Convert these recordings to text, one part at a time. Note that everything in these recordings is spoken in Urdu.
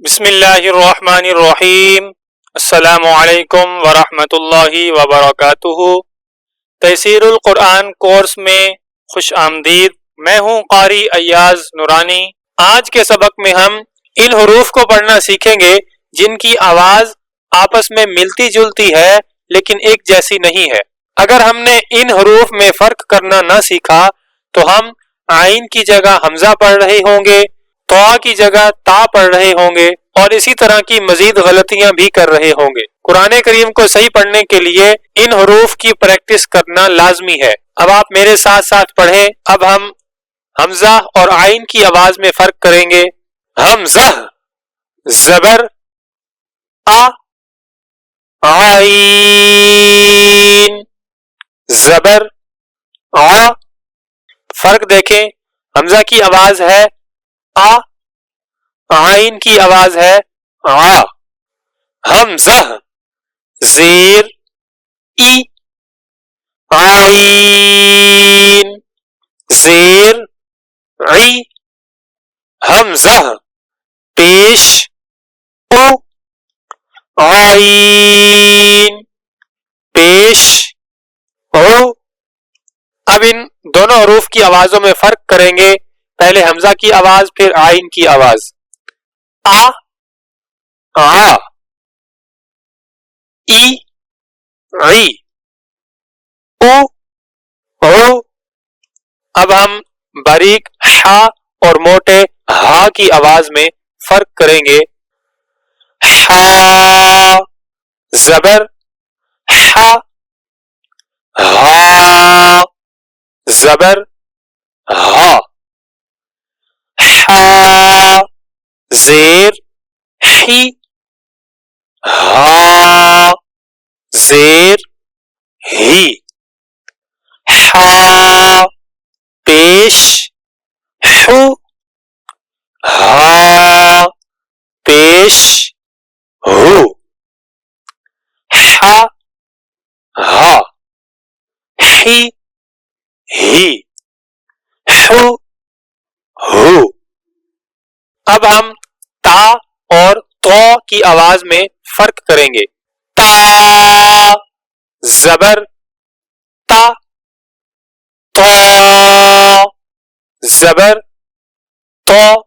بسم اللہ الرحمن الرحیم۔ السلام علیکم ورحمۃ اللہ وبرکاتہ۔ تفسیر القرآن کورس میں خوش آمدید۔ میں ہوں قاری ایاز نورانی۔ آج کے سبق میں ہم ان حروف کو پڑھنا سیکھیں گے جن کی آواز آپس میں ملتی جلتی ہے لیکن ایک جیسی نہیں ہے۔ اگر ہم نے ان حروف میں فرق کرنا نہ سیکھا تو ہم عین کی جگہ حمزہ پڑھ رہے ہوں گے، طا کی جگہ تا پڑھ رہے ہوں گے اور اسی طرح کی مزید غلطیاں بھی کر رہے ہوں گے۔ قرآن کریم کو صحیح پڑھنے کے لیے ان حروف کی پریکٹس کرنا لازمی ہے۔ اب آپ میرے ساتھ ساتھ پڑھیں۔ اب ہم حمزہ اور عین کی آواز میں فرق کریں گے۔ حمزہ زبر آ، عین زبر آ۔ فرق دیکھیں، حمزہ کی آواز ہے آ، عین کی آواز ہے آ۔ حمزہ زیر ای، عین زیر عی۔ حمزہ پیش او، عین پیش او۔ اب ان دونوں حروف کی آوازوں میں فرق کریں گے۔ پہلے حمزہ کی آواز پھر عین کی آواز۔ آ، آ، ای، عی، او، او۔ اب ہم باریک ح اور موٹے ہا کی آواز میں فرق کریں گے۔ ح زبر ح، ہا زبر ہا۔ ح زیر حی، ہا زیر ہی۔ ح پیش حو، ہا پیش ہو۔ ح ہا، حی ہی، حو ہو۔ اب ہم تا اور تو کی آواز میں فرق کریں گے۔ تا زبر تا، تو زبر تو۔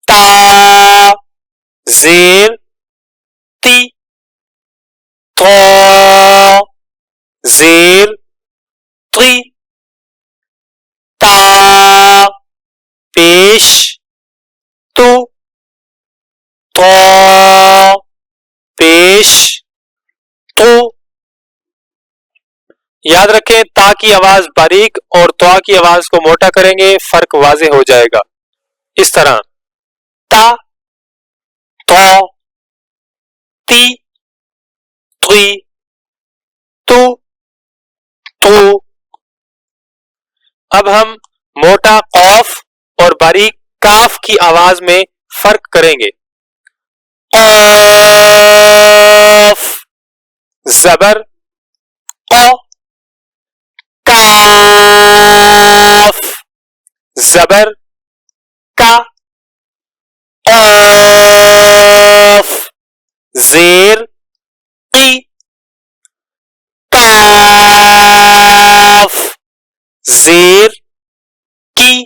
تا زیر تی، تو زیر تی۔ تا پیش تو، تو پیش تو۔ یاد رکھیں تا کی آواز باریک اور طا کی آواز کو موٹا کریں گے، فرق واضح ہو جائے گا۔ اس طرح تا، تو، تی، تی، تو، تو۔ اب ہم موٹا قاف اور باریک کاف کی آواز میں فرق کریں گے۔ قاف زبر قا، کاف زبر کا۔ قاف زیر قی، کاف زیر کی۔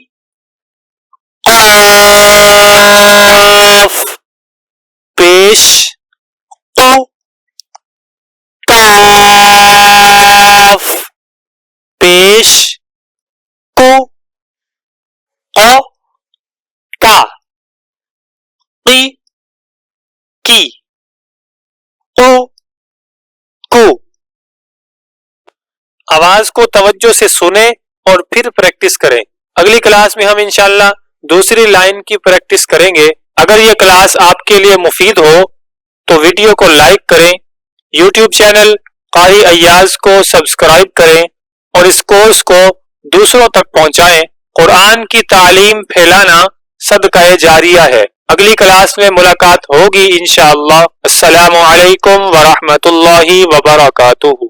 قاف پیش قو، کاف پیش کو۔ قو کا، قی کی، قو کو۔ آواز کو توجہ سے سنیں اور پھر پریکٹس کریں۔ اگلی کلاس میں ہم انشاءاللہ دوسری لائن کی پریکٹس کریں گے۔ اگر یہ کلاس آپ کے لیے مفید ہو تو ویڈیو کو لائک کریں، یوٹیوب چینل قاری ایاز کو سبسکرائب کریں اور اس کورس کو دوسروں تک پہنچائیں۔ قرآن کی تعلیم پھیلانا صدقہ جاریہ ہے۔ اگلی کلاس میں ملاقات ہوگی انشاءاللہ۔ السلام علیکم ورحمۃ اللہ وبرکاتہ۔